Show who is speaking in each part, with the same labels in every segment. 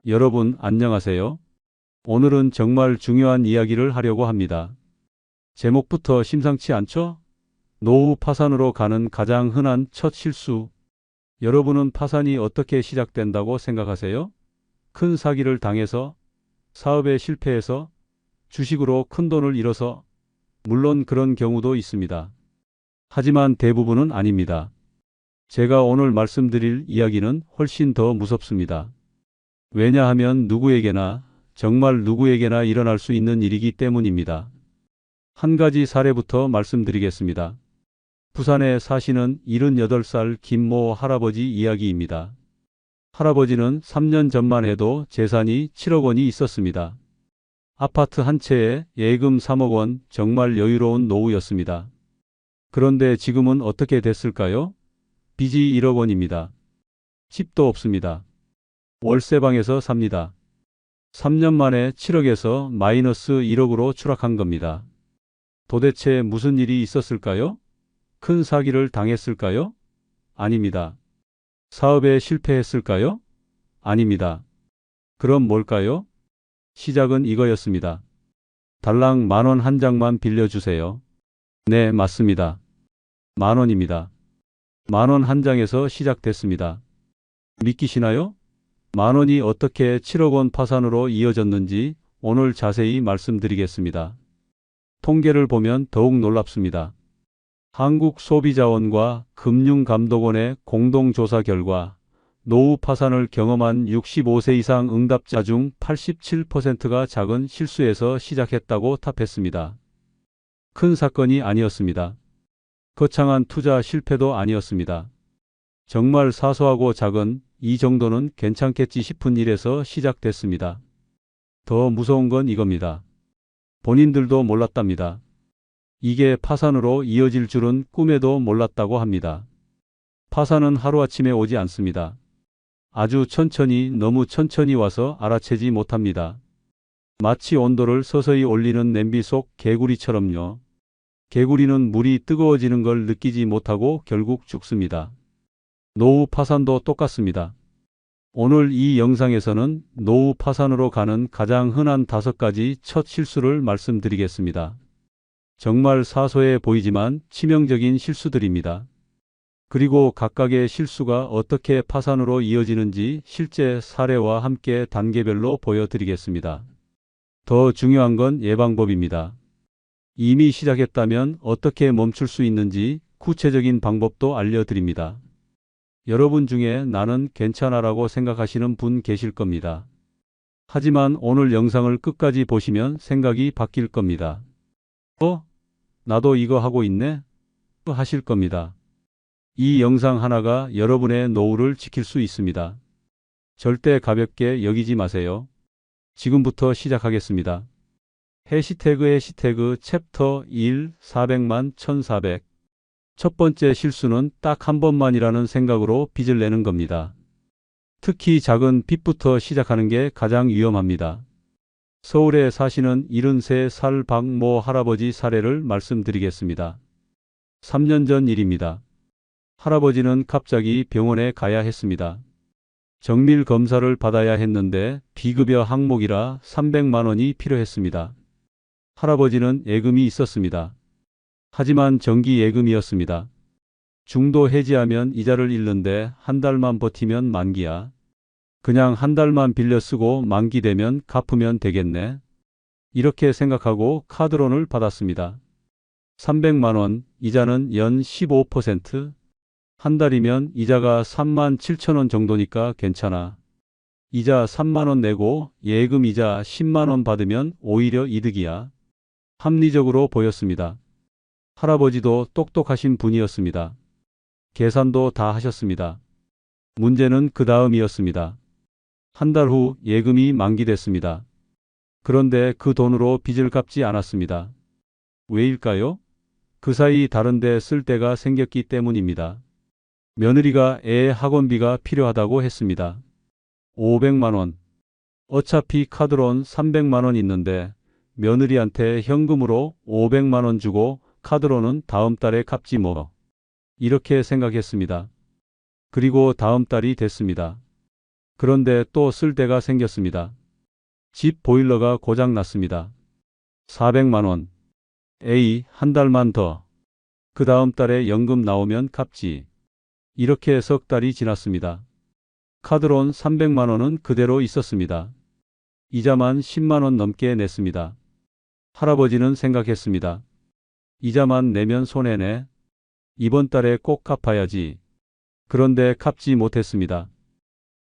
Speaker 1: 여러분 안녕하세요. 오늘은 정말 중요한 이야기를 하려고 합니다. 제목부터 심상치 않죠? 노후 파산으로 가는 가장 흔한 첫 실수. 여러분은 파산이 어떻게 시작된다고 생각하세요? 큰 사기를 당해서, 사업에 실패해서, 주식으로 큰 돈을 잃어서, 물론 그런 경우도 있습니다. 하지만 대부분은 아닙니다. 제가 오늘 말씀드릴 이야기는 훨씬 더 무섭습니다. 왜냐하면 누구에게나, 정말 누구에게나 일어날 수 있는 일이기 때문입니다. 한 가지 사례부터 말씀드리겠습니다. 부산에 사시는 78살 김모 할아버지 이야기입니다. 할아버지는 3년 전만 해도 재산이 7억 원이 있었습니다. 아파트 한 채에 예금 3억 원, 정말 여유로운 노후였습니다. 그런데 지금은 어떻게 됐을까요? 빚이 1억 원입니다. 집도 없습니다. 월세방에서 삽니다. 3년 만에 7억에서 마이너스 1억으로 추락한 겁니다. 도대체 무슨 일이 있었을까요? 큰 사기를 당했을까요? 아닙니다. 사업에 실패했을까요? 아닙니다. 그럼 뭘까요? 시작은 이거였습니다. 달랑 10,000원 한 장만 빌려주세요. 네, 맞습니다. 10,000원입니다. 10,000원 한 장에서 시작됐습니다. 믿기시나요? 10,000원이 어떻게 7억 원 파산으로 이어졌는지 오늘 자세히 말씀드리겠습니다. 통계를 보면 더욱 놀랍습니다. 한국소비자원과 금융감독원의 공동조사 결과 노후 파산을 경험한 65세 이상 응답자 중 87%가 작은 실수에서 시작했다고 답했습니다. 큰 사건이 아니었습니다. 거창한 투자 실패도 아니었습니다. 정말 사소하고 작은 이 정도는 괜찮겠지 싶은 일에서 시작됐습니다. 더 무서운 건 이겁니다. 본인들도 몰랐답니다. 이게 파산으로 이어질 줄은 꿈에도 몰랐다고 합니다. 파산은 하루아침에 오지 않습니다. 아주 천천히, 너무 천천히 와서 알아채지 못합니다. 마치 온도를 서서히 올리는 냄비 속 개구리처럼요. 개구리는 물이 뜨거워지는 걸 느끼지 못하고 결국 죽습니다. 노후 파산도 똑같습니다. 오늘 이 영상에서는 노후 파산으로 가는 가장 흔한 5가지 첫 실수를 말씀드리겠습니다. 정말 사소해 보이지만 치명적인 실수들입니다. 그리고 각각의 실수가 어떻게 파산으로 이어지는지 실제 사례와 함께 단계별로 보여드리겠습니다. 더 중요한 건 예방법입니다. 이미 시작했다면 어떻게 멈출 수 있는지 구체적인 방법도 알려드립니다. 여러분 중에 나는 괜찮아라고 생각하시는 분 계실 겁니다. 하지만 오늘 영상을 끝까지 보시면 생각이 바뀔 겁니다. 나도 이거 하고 있네? 하실 겁니다. 이 영상 하나가 여러분의 노후를 지킬 수 있습니다. 절대 가볍게 여기지 마세요. 지금부터 시작하겠습니다. 해시태그 챕터 1 400만 1400 첫 번째 실수는 딱 한 번만이라는 생각으로 빚을 내는 겁니다. 특히 작은 빚부터 시작하는 게 가장 위험합니다. 서울에 사시는 73살 박모 할아버지 사례를 말씀드리겠습니다. 3년 전 일입니다. 할아버지는 갑자기 병원에 가야 했습니다. 정밀 검사를 받아야 했는데 비급여 항목이라 300만 원이 필요했습니다. 할아버지는 예금이 있었습니다. 하지만 정기 예금이었습니다. 중도 해지하면 이자를 잃는데 한 달만 버티면 만기야. 그냥 한 달만 빌려 쓰고 만기 되면 갚으면 되겠네. 이렇게 생각하고 카드론을 받았습니다. 300만 원, 이자는 연 15%. 한 달이면 이자가 37,000원 정도니까 괜찮아. 이자 3만 원 내고 예금 이자 10만 원 받으면 오히려 이득이야. 합리적으로 보였습니다. 할아버지도 똑똑하신 분이었습니다. 계산도 다 하셨습니다. 문제는 그 다음이었습니다. 한 달 후 예금이 만기됐습니다. 그런데 그 돈으로 빚을 갚지 않았습니다. 왜일까요? 그 사이 다른 데 쓸 데가 생겼기 때문입니다. 며느리가 애 학원비가 필요하다고 했습니다. 500만 원. 어차피 카드론 300만 원 있는데 며느리한테 현금으로 500만 원 주고 카드로는 다음 달에 갚지 뭐. 이렇게 생각했습니다. 그리고 다음 달이 됐습니다. 그런데 또 쓸 데가 생겼습니다. 집 보일러가 고장 났습니다. 400만 원. 에이, 한 달만 더. 그 다음 달에 연금 나오면 갚지. 이렇게 석 달이 지났습니다. 카드론 300만 원은 그대로 있었습니다. 이자만 10만 원 넘게 냈습니다. 할아버지는 생각했습니다. 이자만 내면 손해네. 이번 달에 꼭 갚아야지. 그런데 갚지 못했습니다.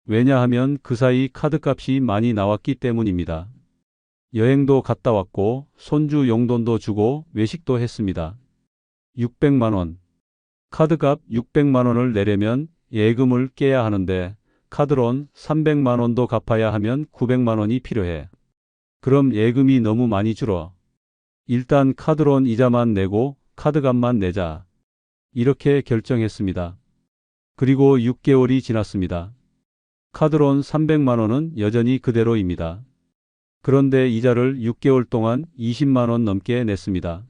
Speaker 1: 왜냐하면 그 사이 카드값이 많이 나왔기 때문입니다. 여행도 갔다 왔고 손주 용돈도 주고 외식도 했습니다. 600만 원. 카드값 600만 원을 내려면 예금을 깨야 하는데 카드론 300만 원도 갚아야 하면 900만 원이 필요해. 그럼 예금이 너무 많이 줄어. 일단 카드론 이자만 내고 카드값만 내자. 이렇게 결정했습니다. 그리고 6개월이 지났습니다. 카드론 300만 원은 여전히 그대로입니다. 그런데 이자를 6개월 동안 20만 원 넘게 냈습니다.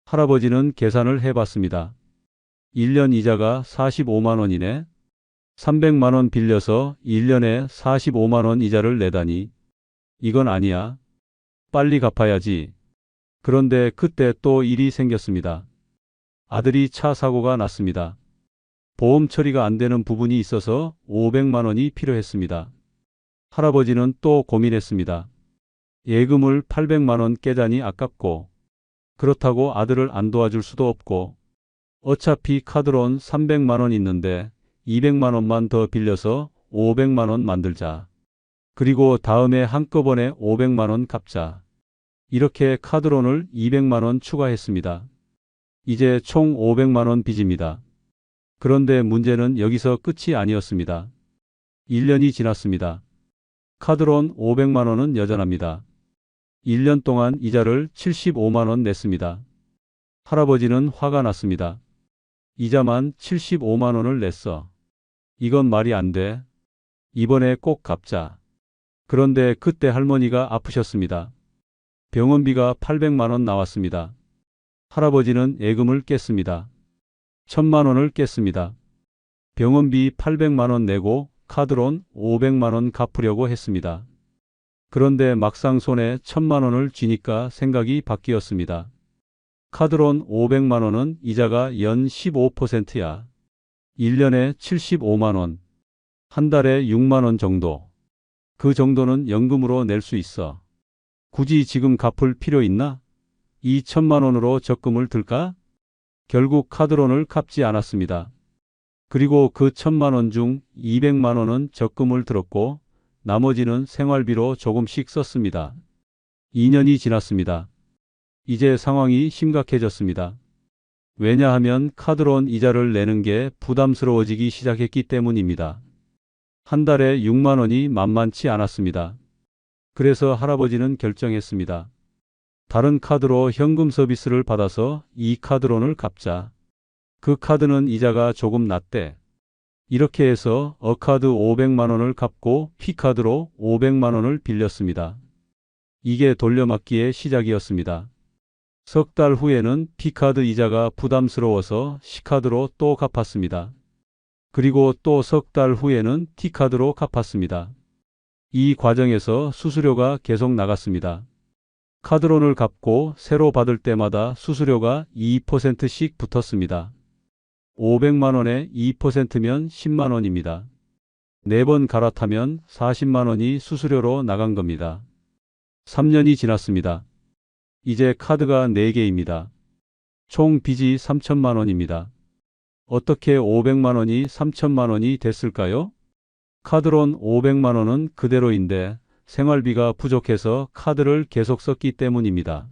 Speaker 1: 할아버지는 계산을 해봤습니다. 1년 이자가 45만 원이네. 300만 원 빌려서 1년에 45만 원 이자를 내다니. 이건 아니야. 빨리 갚아야지. 그런데 그때 또 일이 생겼습니다. 아들이 차 사고가 났습니다. 보험 처리가 안 되는 부분이 있어서 500만 원이 필요했습니다. 할아버지는 또 고민했습니다. 예금을 800만 원 깨자니 아깝고 그렇다고 아들을 안 도와줄 수도 없고 어차피 카드론 300만 원 있는데 200만 원만 더 빌려서 500만 원 만들자. 그리고 다음에 한꺼번에 500만 원 갚자. 이렇게 카드론을 200만 원 추가했습니다. 이제 총 500만 원 빚입니다. 그런데 문제는 여기서 끝이 아니었습니다. 1년이 지났습니다. 카드론 500만 원은 여전합니다. 1년 동안 이자를 75만 원 냈습니다. 할아버지는 화가 났습니다. 이자만 75만 원을 냈어. 이건 말이 안 돼. 이번에 꼭 갚자. 그런데 그때 할머니가 아프셨습니다. 병원비가 800만 원 나왔습니다. 할아버지는 예금을 깼습니다. 1000만 원을 깼습니다. 병원비 800만 원 내고 카드론 500만 원 갚으려고 했습니다. 그런데 막상 손에 1000만 원을 쥐니까 생각이 바뀌었습니다. 카드론 500만 원은 이자가 연 15%야. 1년에 75만 원. 한 달에 6만 원 정도. 그 정도는 연금으로 낼 수 있어. 굳이 지금 갚을 필요 있나? 이 1000만 원으로 적금을 들까? 결국 카드론을 갚지 않았습니다. 그리고 그 1000만 원 중 200만 원은 적금을 들었고 나머지는 생활비로 조금씩 썼습니다. 2년이 지났습니다. 이제 상황이 심각해졌습니다. 왜냐하면 카드론 이자를 내는 게 부담스러워지기 시작했기 때문입니다. 한 달에 6만 원이 만만치 않았습니다. 그래서 할아버지는 결정했습니다. 다른 카드로 현금 서비스를 받아서 이 카드론을 갚자. 그 카드는 이자가 조금 낮대. 이렇게 해서 어카드 500만 원을 갚고 피카드로 500만 원을 빌렸습니다. 이게 돌려막기의 시작이었습니다. 석 달 후에는 피카드 이자가 부담스러워서 C카드로 또 갚았습니다. 그리고 또 석 달 후에는 T카드로 갚았습니다. 이 과정에서 수수료가 계속 나갔습니다. 카드론을 갚고 새로 받을 때마다 수수료가 2%씩 붙었습니다. 500만 원에 2%면 10만 원입니다. 4번 갈아타면 40만 원이 수수료로 나간 겁니다. 3년이 지났습니다. 이제 카드가 4개입니다. 총 빚이 3천만 원입니다. 어떻게 500만 원이 3천만 원이 됐을까요? 카드론 500만 원은 그대로인데 생활비가 부족해서 카드를 계속 썼기 때문입니다.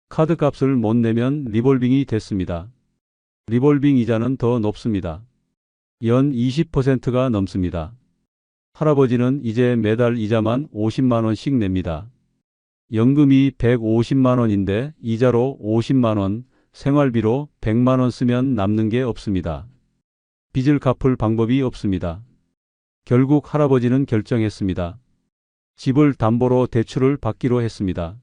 Speaker 1: 카드 값을 못 내면 리볼빙이 됐습니다. 리볼빙 이자는 더 높습니다. 연 20%가 넘습니다. 할아버지는 이제 매달 이자만 50만 원씩 냅니다. 연금이 150만 원인데 이자로 50만 원, 생활비로 100만 원 쓰면 남는 게 없습니다. 빚을 갚을 방법이 없습니다. 결국 할아버지는 결정했습니다. 집을 담보로 대출을 받기로 했습니다.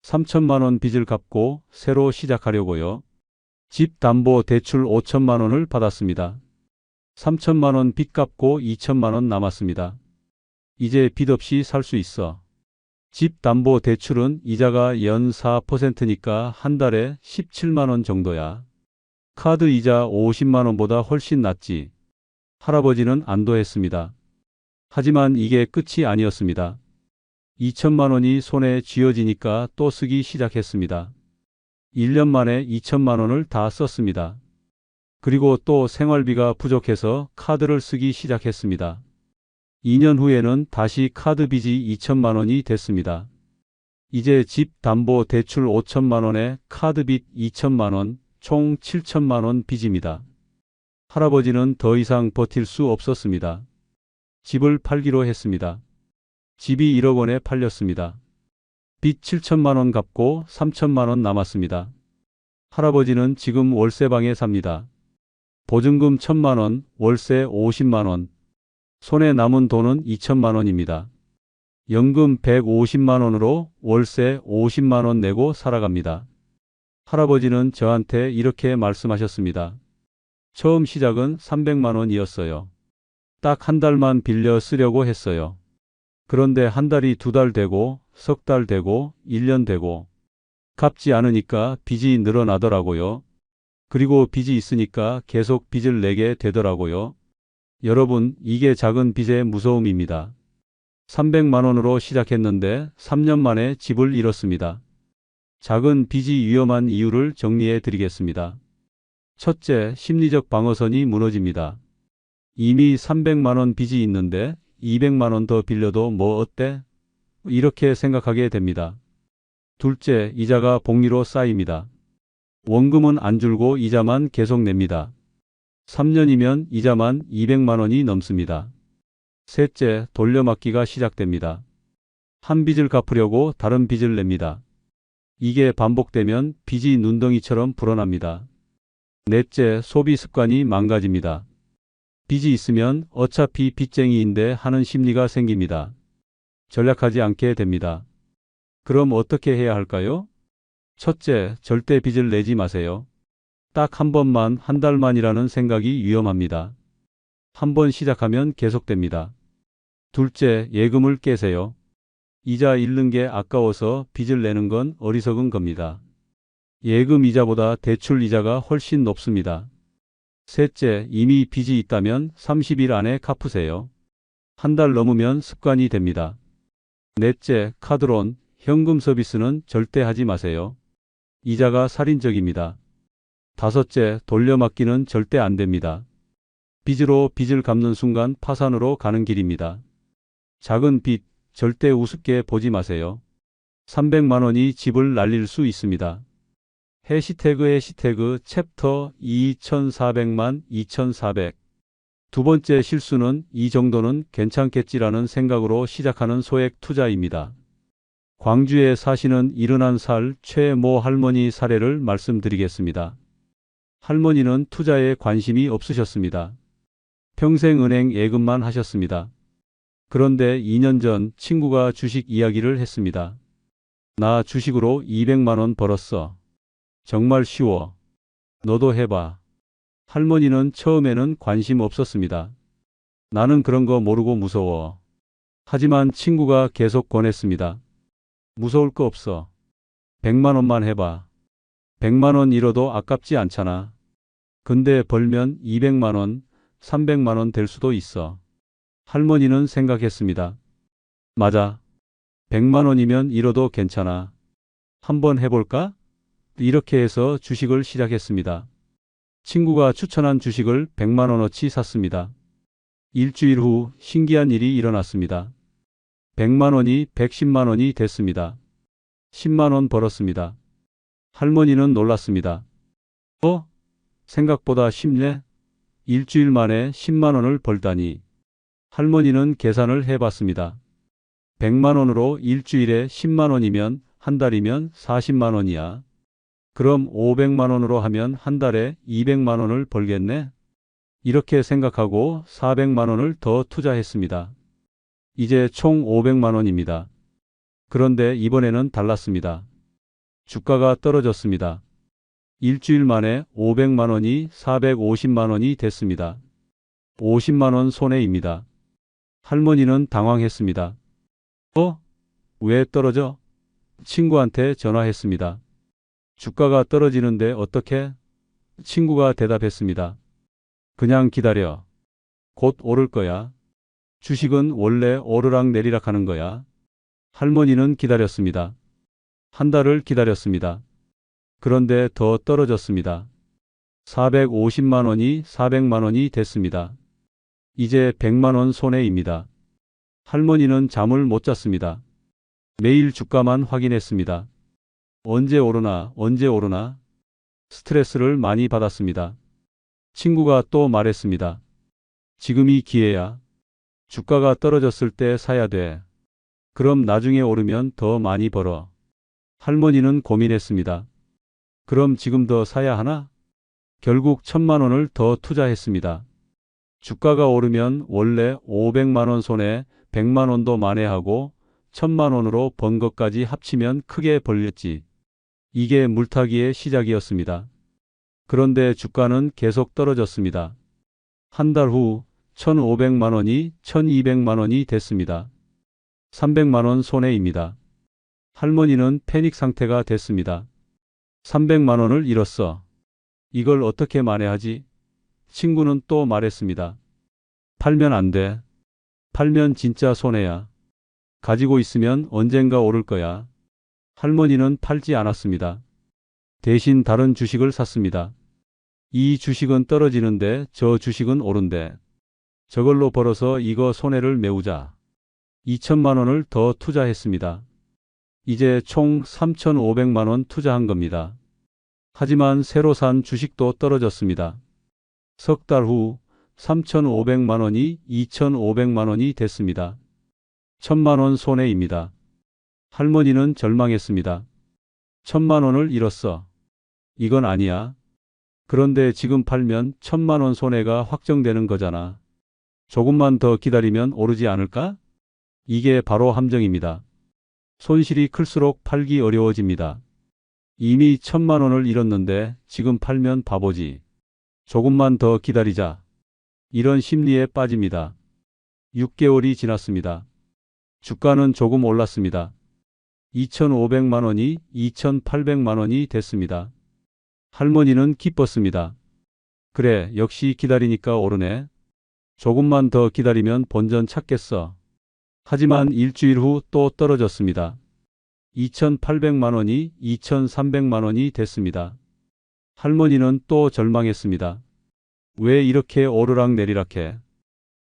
Speaker 1: 3천만 원 빚을 갚고 새로 시작하려고요. 집 담보 대출 5천만 원을 받았습니다. 3천만 원 빚 갚고 2천만 원 남았습니다. 이제 빚 없이 살 수 있어. 집 담보 대출은 이자가 연 4%니까 한 달에 17만 원 정도야. 카드 이자 50만 원보다 훨씬 낫지. 할아버지는 안도했습니다. 하지만 이게 끝이 아니었습니다. 2천만 원이 손에 쥐어지니까 또 쓰기 시작했습니다. 1년 만에 2천만 원을 다 썼습니다. 그리고 또 생활비가 부족해서 카드를 쓰기 시작했습니다. 2년 후에는 다시 카드 빚이 2천만 원이 됐습니다. 이제 집 담보 대출 5천만 원에 카드 빚 2천만 원, 총 7천만 원 빚입니다. 할아버지는 더 이상 버틸 수 없었습니다. 집을 팔기로 했습니다. 집이 1억 원에 팔렸습니다. 빚 7천만 원 갚고 3천만 원 남았습니다. 할아버지는 지금 월세방에 삽니다. 보증금 1천만 원, 월세 50만 원. 손에 남은 돈은 2천만 원입니다. 연금 150만 원으로 월세 50만 원 내고 살아갑니다. 할아버지는 저한테 이렇게 말씀하셨습니다. 처음 시작은 300만 원이었어요. 딱 한 달만 빌려 쓰려고 했어요. 그런데 한 달이 2달 되고, 석 달 되고, 1년 되고, 갚지 않으니까 빚이 늘어나더라고요. 그리고 빚이 있으니까 계속 빚을 내게 되더라고요. 여러분, 이게 작은 빚의 무서움입니다. 300만 원으로 시작했는데 3년 만에 집을 잃었습니다. 작은 빚이 위험한 이유를 정리해 드리겠습니다. 첫째, 심리적 방어선이 무너집니다. 이미 300만 원 빚이 있는데 200만 원 더 빌려도 뭐 어때? 이렇게 생각하게 됩니다. 둘째, 이자가 복리로 쌓입니다. 원금은 안 줄고 이자만 계속 냅니다. 3년이면 이자만 200만 원이 넘습니다. 셋째, 돌려막기가 시작됩니다. 한 빚을 갚으려고 다른 빚을 냅니다. 이게 반복되면 빚이 눈덩이처럼 불어납니다. 넷째, 소비 습관이 망가집니다. 빚이 있으면 어차피 빚쟁이인데 하는 심리가 생깁니다. 전략하지 않게 됩니다. 그럼 어떻게 해야 할까요? 첫째, 절대 빚을 내지 마세요. 딱 한 번만, 한 달만이라는 생각이 위험합니다. 한 번 시작하면 계속됩니다. 둘째, 예금을 깨세요. 이자 잃는 게 아까워서 빚을 내는 건 어리석은 겁니다. 예금 이자보다 대출 이자가 훨씬 높습니다. 셋째, 이미 빚이 있다면 30일 안에 갚으세요. 한 달 넘으면 습관이 됩니다. 넷째, 카드론, 현금 서비스는 절대 하지 마세요. 이자가 살인적입니다. 다섯째, 돌려막기는 절대 안 됩니다. 빚으로 빚을 갚는 순간 파산으로 가는 길입니다. 작은 빚, 절대 우습게 보지 마세요. 300만 원이 집을 날릴 수 있습니다. 해시태그 챕터 2400만 2400. 두 번째 실수는 이 정도는 괜찮겠지라는 생각으로 시작하는 소액 투자입니다. 광주에 사시는 71살 최모 할머니 사례를 말씀드리겠습니다. 할머니는 투자에 관심이 없으셨습니다. 평생 은행 예금만 하셨습니다. 그런데 2년 전 친구가 주식 이야기를 했습니다. 나 주식으로 200만 원 벌었어. 정말 쉬워. 너도 해봐. 할머니는 처음에는 관심 없었습니다. 나는 그런 거 모르고 무서워. 하지만 친구가 계속 권했습니다. 무서울 거 없어. 100만 원만 해봐. 100만 원 잃어도 아깝지 않잖아. 근데 벌면 200만 원, 300만 원 될 수도 있어. 할머니는 생각했습니다. 맞아. 100만 원이면 잃어도 괜찮아. 한번 해볼까? 이렇게 해서 주식을 시작했습니다. 친구가 추천한 주식을 100만 원어치 샀습니다. 일주일 후 신기한 일이 일어났습니다. 100만 원이 110만 원이 됐습니다. 10만 원 벌었습니다. 할머니는 놀랐습니다. 생각보다 쉽네? 일주일 만에 10만 원을 벌다니. 할머니는 계산을 해봤습니다. 100만 원으로 일주일에 10만 원이면 한 달이면 40만 원이야. 그럼 500만 원으로 하면 한 달에 200만 원을 벌겠네? 이렇게 생각하고 400만 원을 더 투자했습니다. 이제 총 500만 원입니다. 그런데 이번에는 달랐습니다. 주가가 떨어졌습니다. 일주일 만에 500만 원이 450만 원이 됐습니다. 50만 원 손해입니다. 할머니는 당황했습니다. 어? 왜 떨어져? 친구한테 전화했습니다. 주가가 떨어지는데 어떻게? 친구가 대답했습니다. 그냥 기다려. 곧 오를 거야. 주식은 원래 오르락 내리락 하는 거야. 할머니는 기다렸습니다. 한 달을 기다렸습니다. 그런데 더 떨어졌습니다. 450만 원이 400만 원이 됐습니다. 이제 100만 원 손해입니다. 할머니는 잠을 못 잤습니다. 매일 주가만 확인했습니다. 언제 오르나, 언제 오르나. 스트레스를 많이 받았습니다. 친구가 또 말했습니다. 지금이 기회야. 주가가 떨어졌을 때 사야 돼. 그럼 나중에 오르면 더 많이 벌어. 할머니는 고민했습니다. 그럼 지금 더 사야 하나? 결국 1,000만 원을 더 투자했습니다. 주가가 오르면 원래 500만 원 손에 100만 원도 만회하고 1,000만 원으로 번 것까지 합치면 크게 벌렸지. 이게 물타기의 시작이었습니다. 그런데 주가는 계속 떨어졌습니다. 한 달 후 1,500만 원이 1,200만 원이 됐습니다. 300만 원 손해입니다. 할머니는 패닉 상태가 됐습니다. 300만 원을 잃었어. 이걸 어떻게 만회하지? 친구는 또 말했습니다. 팔면 안 돼. 팔면 진짜 손해야. 가지고 있으면 언젠가 오를 거야. 할머니는 팔지 않았습니다. 대신 다른 주식을 샀습니다. 이 주식은 떨어지는데 저 주식은 오른대. 저걸로 벌어서 이거 손해를 메우자. 2천만 원을 더 투자했습니다. 이제 총 3,500만 원 투자한 겁니다. 하지만 새로 산 주식도 떨어졌습니다. 석 달 후 3,500만 원이 2,500만 원이 됐습니다. 1,000만 원 손해입니다. 할머니는 절망했습니다. 1,000만 원을 잃었어. 이건 아니야. 그런데 지금 팔면 1,000만 원 손해가 확정되는 거잖아. 조금만 더 기다리면 오르지 않을까? 이게 바로 함정입니다. 손실이 클수록 팔기 어려워집니다. 이미 1,000만 원을 잃었는데 지금 팔면 바보지. 조금만 더 기다리자. 이런 심리에 빠집니다. 6개월이 지났습니다. 주가는 조금 올랐습니다. 2,500만 원이 2,800만 원이 됐습니다. 할머니는 기뻤습니다. 그래, 역시 기다리니까 오르네. 조금만 더 기다리면 본전 찾겠어. 하지만 일주일 후 또 떨어졌습니다. 2,800만 원이 2,300만 원이 됐습니다. 할머니는 또 절망했습니다. 왜 이렇게 오르락 내리락 해?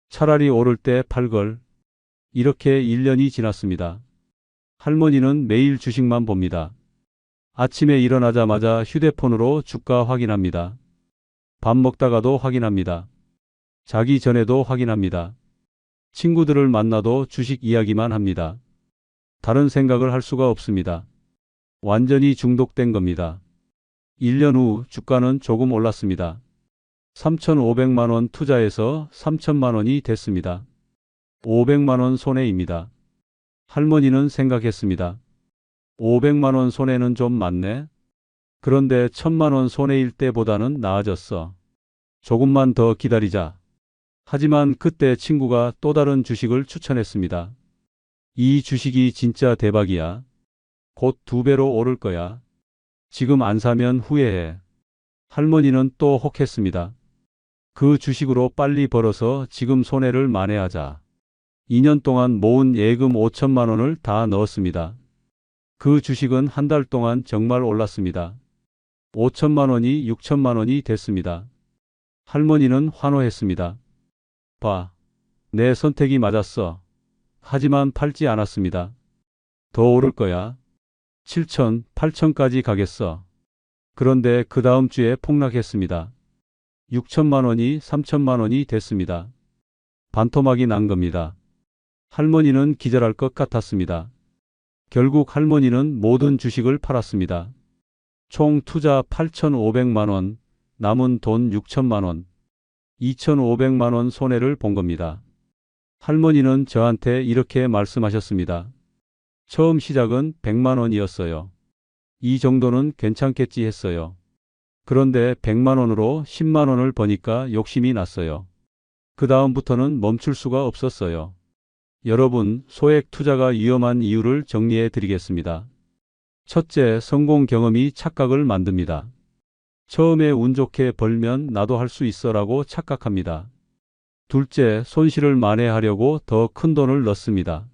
Speaker 1: 차라리 오를 때 팔걸. 이렇게 1년이 지났습니다. 할머니는 매일 주식만 봅니다. 아침에 일어나자마자 휴대폰으로 주가 확인합니다. 밥 먹다가도 확인합니다. 자기 전에도 확인합니다. 친구들을 만나도 주식 이야기만 합니다. 다른 생각을 할 수가 없습니다. 완전히 중독된 겁니다. 1년 후 주가는 조금 올랐습니다. 3,500만 원 투자해서 3천만 원이 됐습니다. 500만 원 손해입니다. 할머니는 생각했습니다. 500만 원 손해는 좀 많네. 그런데 1,000만 원 손해일 때보다는 나아졌어. 조금만 더 기다리자. 하지만 그때 친구가 또 다른 주식을 추천했습니다. 이 주식이 진짜 대박이야. 곧 2배로 오를 거야. 지금 안 사면 후회해. 할머니는 또 혹했습니다. 그 주식으로 빨리 벌어서 지금 손해를 만회하자. 2년 동안 모은 예금 5천만 원을 다 넣었습니다. 그 주식은 한 달 동안 정말 올랐습니다. 5천만 원이 6천만 원이 됐습니다. 할머니는 환호했습니다. 봐, 내 선택이 맞았어. 하지만 팔지 않았습니다. 더 오를 거야. 7천, 8천까지 가겠어. 그런데 그 다음 주에 폭락했습니다. 6천만 원이 3천만 원이 됐습니다. 반토막이 난 겁니다. 할머니는 기절할 것 같았습니다. 결국 할머니는 모든 주식을 팔았습니다. 총 투자 8,500만 원, 남은 돈 6천만 원, 2,500만 원 손해를 본 겁니다. 할머니는 저한테 이렇게 말씀하셨습니다. 처음 시작은 100만 원이었어요. 이 정도는 괜찮겠지 했어요. 그런데 100만 원으로 10만 원을 버니까 욕심이 났어요. 그 다음부터는 멈출 수가 없었어요. 여러분, 소액 투자가 위험한 이유를 정리해 드리겠습니다. 첫째, 성공 경험이 착각을 만듭니다. 처음에 운 좋게 벌면 나도 할 수 있어라고 착각합니다. 둘째, 손실을 만회하려고 더 큰 돈을 넣습니다.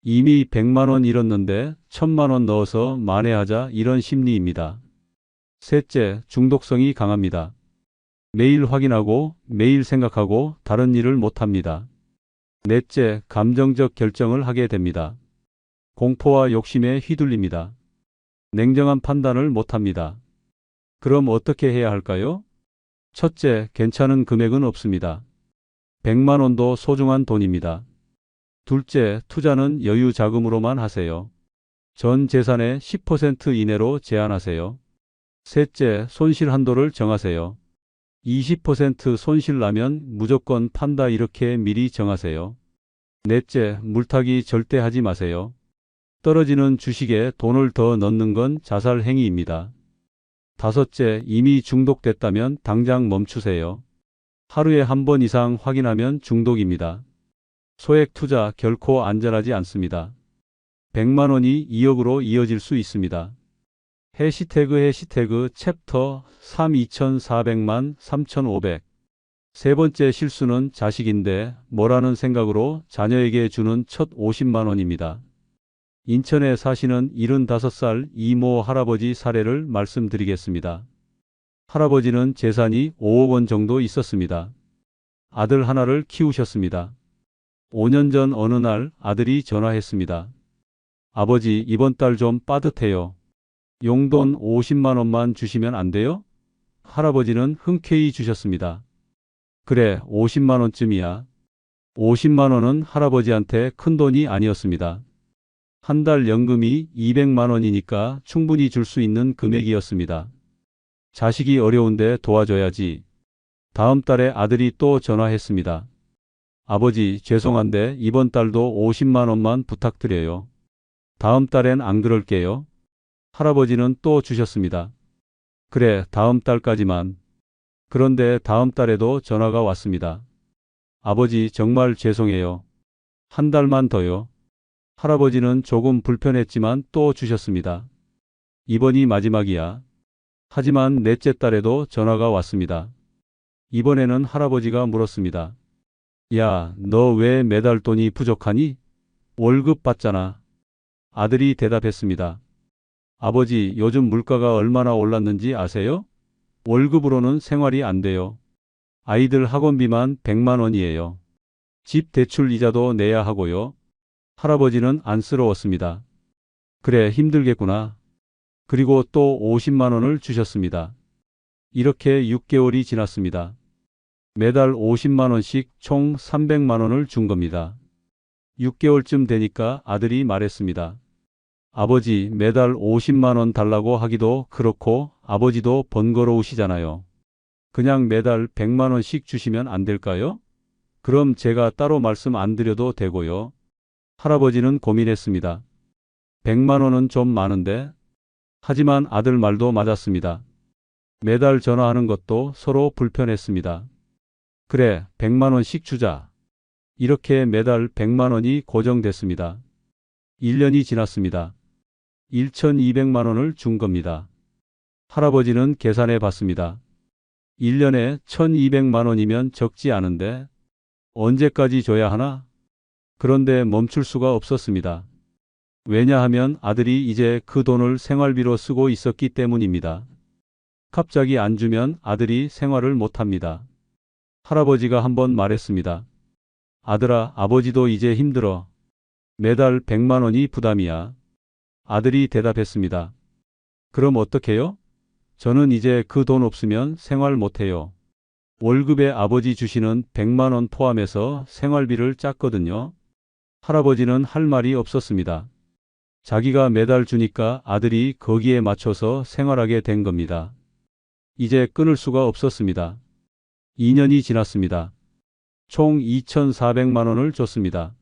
Speaker 1: 이미 100만 원 잃었는데 1000만 원 넣어서 만회하자, 이런 심리입니다. 셋째, 중독성이 강합니다. 매일 확인하고 매일 생각하고 다른 일을 못합니다. 넷째, 감정적 결정을 하게 됩니다. 공포와 욕심에 휘둘립니다. 냉정한 판단을 못합니다. 그럼 어떻게 해야 할까요? 첫째, 괜찮은 금액은 없습니다. 100만 원도 소중한 돈입니다. 둘째, 투자는 여유 자금으로만 하세요. 전 재산의 10% 이내로 제한하세요. 셋째, 손실 한도를 정하세요. 20% 손실 나면 무조건 판다, 이렇게 미리 정하세요. 넷째, 물타기 절대 하지 마세요. 떨어지는 주식에 돈을 더 넣는 건 자살 행위입니다. 다섯째, 이미 중독됐다면 당장 멈추세요. 하루에 한 번 이상 확인하면 중독입니다. 소액 투자 결코 안전하지 않습니다. 100만 원이 2억으로 이어질 수 있습니다. 해시태그 챕터 3 2400만 3500. 세 번째 실수는 자식인데 뭐라는 생각으로 자녀에게 주는 첫 50만 원입니다. 인천에 사시는 75살 이모 할아버지 사례를 말씀드리겠습니다. 할아버지는 재산이 5억 원 정도 있었습니다. 아들 하나를 키우셨습니다. 5년 전 어느 날 아들이 전화했습니다. 아버지, 이번 달 좀 빠듯해요. 용돈 50만 원만 주시면 안 돼요? 할아버지는 흔쾌히 주셨습니다. 그래, 50만 원쯤이야. 50만 원은 할아버지한테 큰 돈이 아니었습니다. 한 달 연금이 200만 원이니까 충분히 줄 수 있는 금액이었습니다. 자식이 어려운데 도와줘야지. 다음 달에 아들이 또 전화했습니다. 아버지, 죄송한데 이번 달도 50만 원만 부탁드려요. 다음 달엔 안 그럴게요. 할아버지는 또 주셨습니다. 그래, 다음 달까지만. 그런데 다음 달에도 전화가 왔습니다. 아버지, 정말 죄송해요. 한 달만 더요. 할아버지는 조금 불편했지만 또 주셨습니다. 이번이 마지막이야. 하지만 넷째 달에도 전화가 왔습니다. 이번에는 할아버지가 물었습니다. 야, 너 왜 매달 돈이 부족하니? 월급 받잖아. 아들이 대답했습니다. 아버지, 요즘 물가가 얼마나 올랐는지 아세요? 월급으로는 생활이 안 돼요. 아이들 학원비만 100만 원이에요. 집 대출 이자도 내야 하고요. 할아버지는 안쓰러웠습니다. 그래, 힘들겠구나. 그리고 또 50만 원을 주셨습니다. 이렇게 6개월이 지났습니다. 매달 50만 원씩 총 300만 원을 준 겁니다. 6개월쯤 되니까 아들이 말했습니다. 아버지, 매달 50만 원 달라고 하기도 그렇고 아버지도 번거로우시잖아요. 그냥 매달 100만 원씩 주시면 안 될까요? 그럼 제가 따로 말씀 안 드려도 되고요. 할아버지는 고민했습니다. 100만 원은 좀 많은데. 하지만 아들 말도 맞았습니다. 매달 전화하는 것도 서로 불편했습니다. 그래, 100만 원씩 주자. 이렇게 매달 100만 원이 고정됐습니다. 1년이 지났습니다. 1200만 원을 준 겁니다. 할아버지는 계산해 봤습니다. 1년에 1200만 원이면 적지 않은데 언제까지 줘야 하나? 그런데 멈출 수가 없었습니다. 왜냐하면 아들이 이제 그 돈을 생활비로 쓰고 있었기 때문입니다. 갑자기 안 주면 아들이 생활을 못합니다. 할아버지가 한번 말했습니다. 아들아, 아버지도 이제 힘들어. 매달 100만 원이 부담이야. 아들이 대답했습니다. 그럼 어떡해요? 저는 이제 그 돈 없으면 생활 못해요. 월급에 아버지 주시는 100만 원 포함해서 생활비를 짰거든요. 할아버지는 할 말이 없었습니다. 자기가 매달 주니까 아들이 거기에 맞춰서 생활하게 된 겁니다. 이제 끊을 수가 없었습니다. 2년이 지났습니다. 총 2,400만 원을 줬습니다.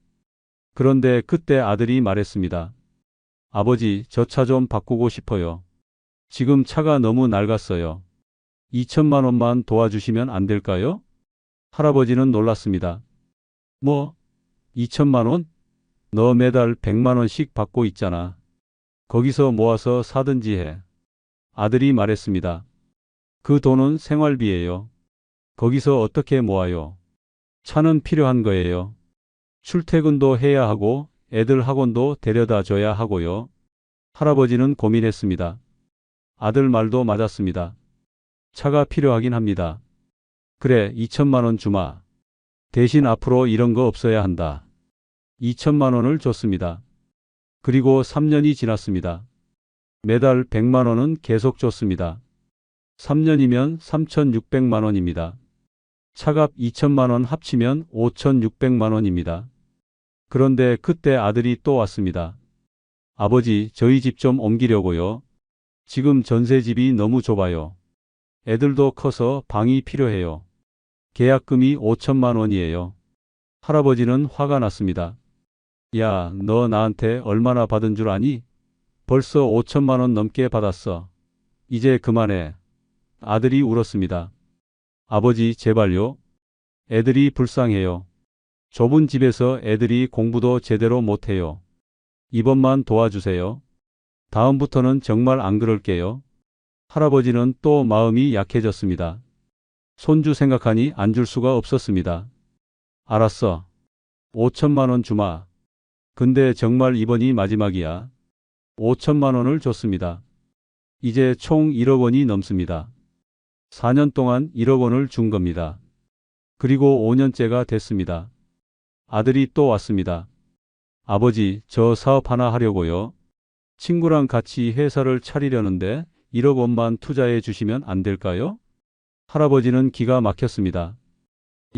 Speaker 1: 그런데 그때 아들이 말했습니다. 아버지, 저 차 좀 바꾸고 싶어요. 지금 차가 너무 낡았어요. 2천만 원만 도와주시면 안 될까요? 할아버지는 놀랐습니다. 뭐? 2천만 원? 너 매달 100만 원씩 받고 있잖아. 거기서 모아서 사든지 해. 아들이 말했습니다. 그 돈은 생활비예요. 거기서 어떻게 모아요? 차는 필요한 거예요. 출퇴근도 해야 하고 애들 학원도 데려다 줘야 하고요. 할아버지는 고민했습니다. 아들 말도 맞았습니다. 차가 필요하긴 합니다. 그래, 2천만 원 주마. 대신 앞으로 이런 거 없어야 한다. 2천만 원을 줬습니다. 그리고 3년이 지났습니다. 매달 100만 원은 계속 줬습니다. 3년이면 3,600만 원입니다. 차값 2천만 원 합치면 5,600만 원입니다. 그런데 그때 아들이 또 왔습니다. 아버지, 저희 집 좀 옮기려고요. 지금 전세집이 너무 좁아요. 애들도 커서 방이 필요해요. 계약금이 5천만 원이에요. 할아버지는 화가 났습니다. 야, 너 나한테 얼마나 받은 줄 아니? 벌써 5천만 원 넘게 받았어. 이제 그만해. 아들이 울었습니다. 아버지, 제발요. 애들이 불쌍해요. 좁은 집에서 애들이 공부도 제대로 못해요. 이번만 도와주세요. 다음부터는 정말 안 그럴게요. 할아버지는 또 마음이 약해졌습니다. 손주 생각하니 안 줄 수가 없었습니다. 알았어. 5천만 원 주마. 근데 정말 이번이 마지막이야. 5천만 원을 줬습니다. 이제 총 1억 원이 넘습니다. 4년 동안 1억 원을 준 겁니다. 그리고 5년째가 됐습니다. 아들이 또 왔습니다. 아버지, 저 사업 하나 하려고요. 친구랑 같이 회사를 차리려는데 1억 원만 투자해 주시면 안 될까요? 할아버지는 기가 막혔습니다.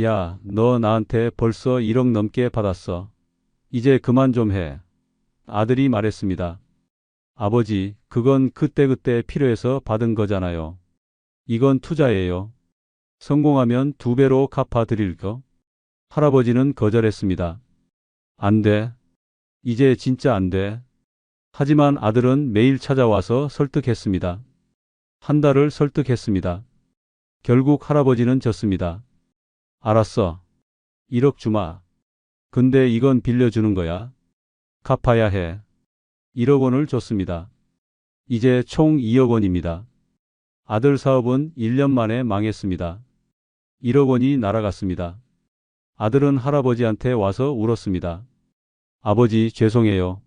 Speaker 1: 야, 너 나한테 벌써 1억 넘게 받았어. 이제 그만 좀 해. 아들이 말했습니다. 아버지, 그건 그때그때 필요해서 받은 거잖아요. 이건 투자예요. 성공하면 2배로 갚아드릴 거. 할아버지는 거절했습니다. 안 돼. 이제 진짜 안 돼. 하지만 아들은 매일 찾아와서 설득했습니다. 한 달을 설득했습니다. 결국 할아버지는 졌습니다. 알았어. 1억 주마. 근데 이건 빌려주는 거야. 갚아야 해. 1억 원을 줬습니다. 이제 총 2억 원입니다. 아들 사업은 1년 만에 망했습니다. 1억 원이 날아갔습니다. 아들은 할아버지한테 와서 울었습니다. 아버지, 죄송해요.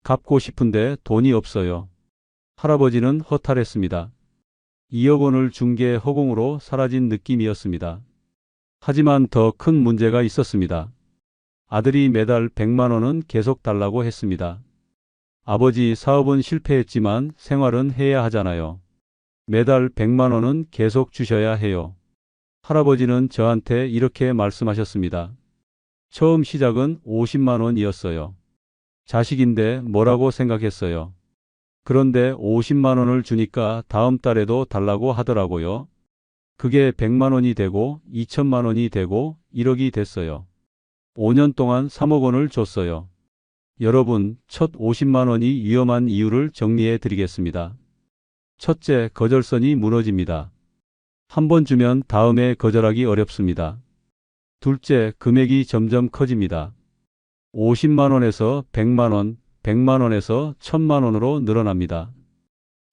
Speaker 1: 갚고 싶은데 돈이 없어요. 할아버지는 허탈했습니다. 2억 원을 준 게 허공으로 사라진 느낌이었습니다. 하지만 더 큰 문제가 있었습니다. 아들이 매달 100만 원은 계속 달라고 했습니다. 아버지, 사업은 실패했지만 생활은 해야 하잖아요. 매달 100만 원은 계속 주셔야 해요. 할아버지는 저한테 이렇게 말씀하셨습니다. 처음 시작은 50만 원이었어요. 자식인데 뭐라고 생각했어요. 그런데 50만 원을 주니까 다음 달에도 달라고 하더라고요. 그게 100만 원이 되고 2천만 원이 되고 1억이 됐어요. 5년 동안 3억 원을 줬어요. 여러분, 첫 50만 원이 위험한 이유를 정리해 드리겠습니다. 첫째, 거절선이 무너집니다. 한 번 주면 다음에 거절하기 어렵습니다. 둘째, 금액이 점점 커집니다. 50만 원에서 100만 원, 100만 원에서 1000만 원으로 늘어납니다.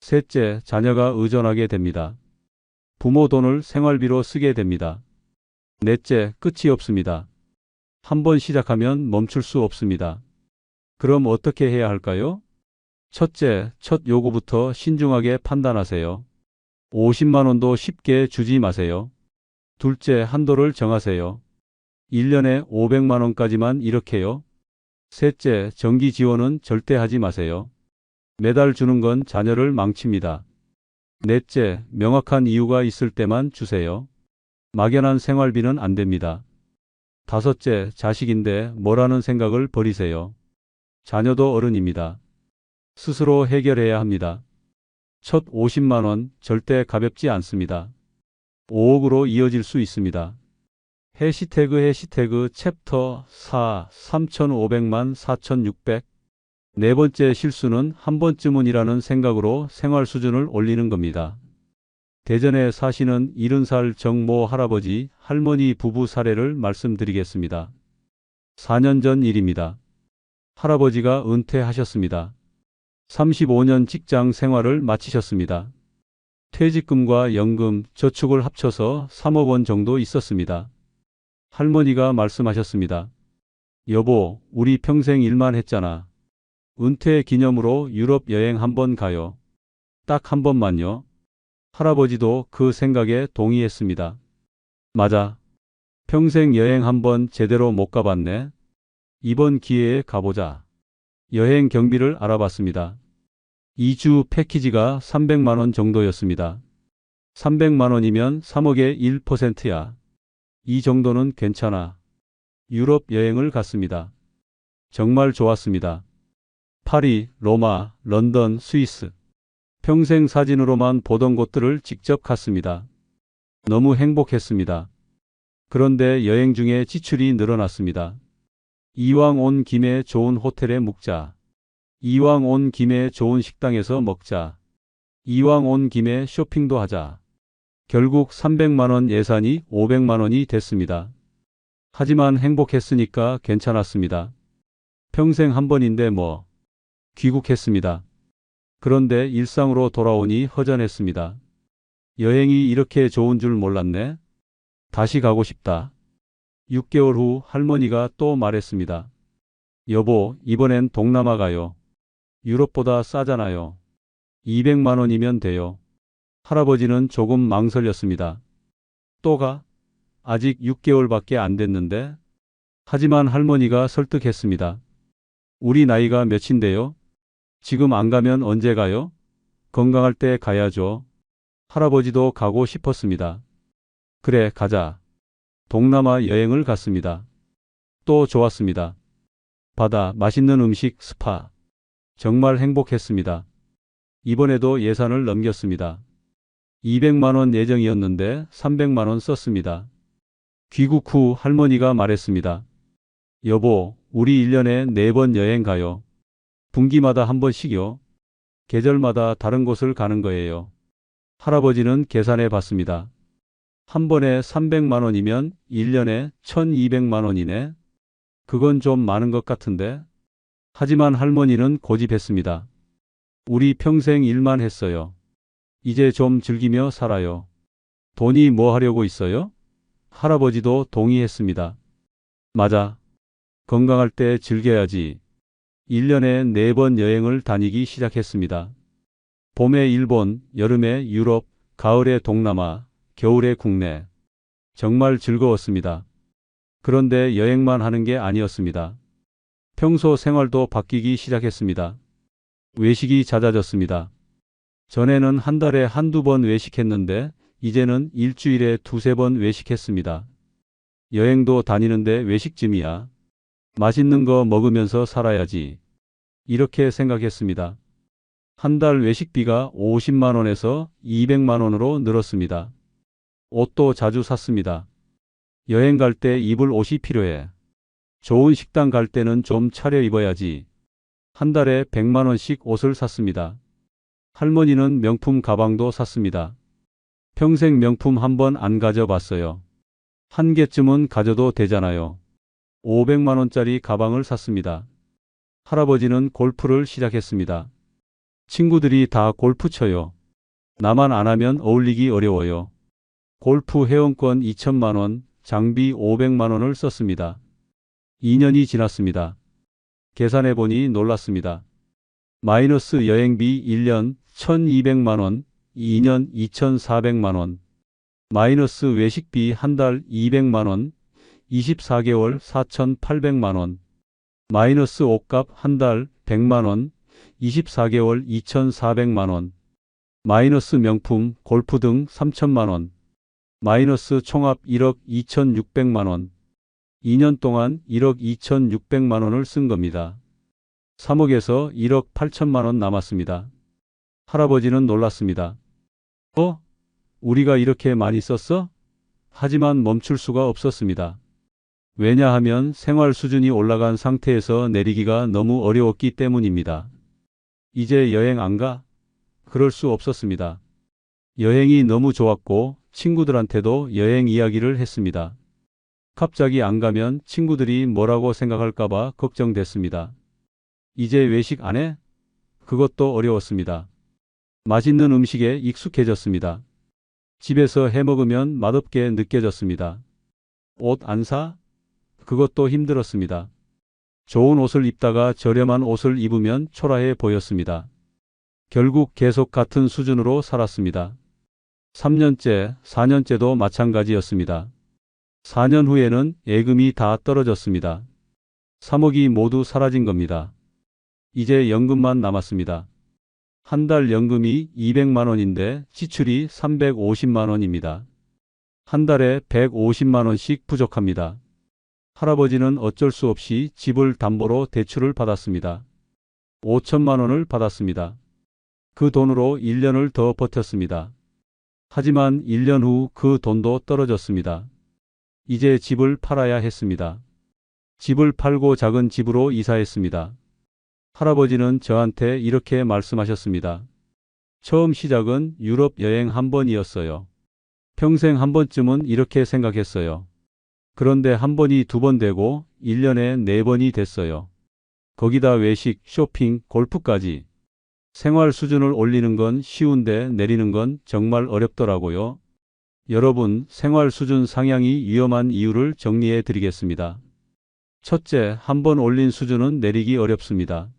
Speaker 1: 셋째, 자녀가 의존하게 됩니다. 부모 돈을 생활비로 쓰게 됩니다. 넷째, 끝이 없습니다. 한 번 시작하면 멈출 수 없습니다. 그럼 어떻게 해야 할까요? 첫째, 첫 요구부터 신중하게 판단하세요. 50만 원도 쉽게 주지 마세요. 둘째, 한도를 정하세요. 1년에 500만 원까지만 이렇게요. 셋째, 정기 지원은 절대 하지 마세요. 매달 주는 건 자녀를 망칩니다. 넷째, 명확한 이유가 있을 때만 주세요. 막연한 생활비는 안 됩니다. 다섯째, 자식인데 뭐라는 생각을 버리세요. 자녀도 어른입니다. 스스로 해결해야 합니다. 첫 50만 원 절대 가볍지 않습니다. 5억으로 이어질 수 있습니다. 해시태그 챕터 4 3,500만 4,600 네 번째 실수는 한 번쯤은이라는 생각으로 생활 수준을 올리는 겁니다. 대전에 사시는 70살 정모 할아버지, 할머니 부부 사례를 말씀드리겠습니다. 4년 전 일입니다. 할아버지가 은퇴하셨습니다. 35년 직장 생활을 마치셨습니다. 퇴직금과 연금, 저축을 합쳐서 3억 원 정도 있었습니다. 할머니가 말씀하셨습니다. 여보, 우리 평생 일만 했잖아. 은퇴 기념으로 유럽 여행 한번 가요. 딱 한 번만요. 할아버지도 그 생각에 동의했습니다. 맞아. 평생 여행 한번 제대로 못 가봤네. 이번 기회에 가보자. 여행 경비를 알아봤습니다. 2주 패키지가 300만 원 정도였습니다. 300만 원이면 3억의 1%야. 이 정도는 괜찮아. 유럽 여행을 갔습니다. 정말 좋았습니다. 파리, 로마, 런던, 스위스. 평생 사진으로만 보던 곳들을 직접 갔습니다. 너무 행복했습니다. 그런데 여행 중에 지출이 늘어났습니다. 이왕 온 김에 좋은 호텔에 묵자. 이왕 온 김에 좋은 식당에서 먹자. 이왕 온 김에 쇼핑도 하자. 결국 300만 원 예산이 500만 원이 됐습니다. 하지만 행복했으니까 괜찮았습니다. 평생 한 번인데 뭐. 귀국했습니다. 그런데 일상으로 돌아오니 허전했습니다. 여행이 이렇게 좋은 줄 몰랐네. 다시 가고 싶다. 6개월 후 할머니가 또 말했습니다. 여보, 이번엔 동남아 가요. 유럽보다 싸잖아요. 200만 원이면 돼요. 할아버지는 조금 망설였습니다. 또 가? 아직 6개월밖에 안 됐는데? 하지만 할머니가 설득했습니다. 우리 나이가 몇인데요? 지금 안 가면 언제 가요? 건강할 때 가야죠. 할아버지도 가고 싶었습니다. 그래, 가자. 동남아 여행을 갔습니다. 또 좋았습니다. 바다, 맛있는 음식, 스파. 정말 행복했습니다. 이번에도 예산을 넘겼습니다. 200만 원 예정이었는데 300만 원 썼습니다. 귀국 후 할머니가 말했습니다. 여보, 우리 1년에 4번 여행 가요. 분기마다 한 번씩요. 계절마다 다른 곳을 가는 거예요. 할아버지는 계산해 봤습니다. 한 번에 300만 원이면 1년에 1200만 원이네. 그건 좀 많은 것 같은데. 하지만 할머니는 고집했습니다. 우리 평생 일만 했어요. 이제 좀 즐기며 살아요. 돈이 뭐 하려고 있어요? 할아버지도 동의했습니다. 맞아. 건강할 때 즐겨야지. 1년에 4번 여행을 다니기 시작했습니다. 봄에 일본, 여름에 유럽, 가을에 동남아, 겨울에 국내. 정말 즐거웠습니다. 그런데 여행만 하는 게 아니었습니다. 평소 생활도 바뀌기 시작했습니다. 외식이 잦아졌습니다. 전에는 한 달에 한두 번 외식했는데 이제는 일주일에 두세 번 외식했습니다. 여행도 다니는데 외식쯤이야. 맛있는 거 먹으면서 살아야지. 이렇게 생각했습니다. 한 달 외식비가 50만 원에서 200만 원으로 늘었습니다. 옷도 자주 샀습니다. 여행 갈 때 입을 옷이 필요해. 좋은 식당 갈 때는 좀 차려입어야지. 한 달에 100만 원씩 옷을 샀습니다. 할머니는 명품 가방도 샀습니다. 평생 명품 한 번 안 가져봤어요. 한 개쯤은 가져도 되잖아요. 500만 원짜리 가방을 샀습니다. 할아버지는 골프를 시작했습니다. 친구들이 다 골프 쳐요. 나만 안 하면 어울리기 어려워요. 골프 회원권 2천만 원, 장비 500만 원을 썼습니다. 2년이 지났습니다. 계산해보니 놀랐습니다. 마이너스 여행비 1년 1200만 원, 2년 2400만 원. 마이너스 외식비 한 달 200만 원, 24개월 4800만 원. 마이너스 옷값 한 달 100만 원, 24개월 2400만 원. 마이너스 명품, 골프 등 3000만 원. 마이너스 총합 1억 2600만 원. 2년 동안 1억 2600만 원을 쓴 겁니다. 3억에서 1억 8천만 원 남았습니다. 할아버지는 놀랐습니다. 우리가 이렇게 많이 썼어? 하지만 멈출 수가 없었습니다. 왜냐하면 생활 수준이 올라간 상태에서 내리기가 너무 어려웠기 때문입니다. 이제 여행 안 가? 그럴 수 없었습니다. 여행이 너무 좋았고 친구들한테도 여행 이야기를 했습니다. 갑자기 안 가면 친구들이 뭐라고 생각할까봐 걱정됐습니다. 이제 외식 안 해? 그것도 어려웠습니다. 맛있는 음식에 익숙해졌습니다. 집에서 해 먹으면 맛없게 느껴졌습니다. 옷 안 사? 그것도 힘들었습니다. 좋은 옷을 입다가 저렴한 옷을 입으면 초라해 보였습니다. 결국 계속 같은 수준으로 살았습니다. 3년째, 4년째도 마찬가지였습니다. 4년 후에는 예금이 다 떨어졌습니다. 3억이 모두 사라진 겁니다. 이제 연금만 남았습니다. 한 달 연금이 200만 원인데 지출이 350만 원입니다. 한 달에 150만 원씩 부족합니다. 할아버지는 어쩔 수 없이 집을 담보로 대출을 받았습니다. 5천만 원을 받았습니다. 그 돈으로 1년을 더 버텼습니다. 하지만 1년 후 그 돈도 떨어졌습니다. 이제 집을 팔아야 했습니다. 집을 팔고 작은 집으로 이사했습니다. 할아버지는 저한테 이렇게 말씀하셨습니다. 처음 시작은 유럽 여행 한 번이었어요. 평생 한 번쯤은 이렇게 생각했어요. 그런데 한 번이 두 번 되고 1년에 4번이 됐어요. 거기다 외식, 쇼핑, 골프까지. 생활 수준을 올리는 건 쉬운데 내리는 건 정말 어렵더라고요. 여러분, 생활 수준 상향이 위험한 이유를 정리해 드리겠습니다. 첫째, 한 번 올린 수준은 내리기 어렵습니다.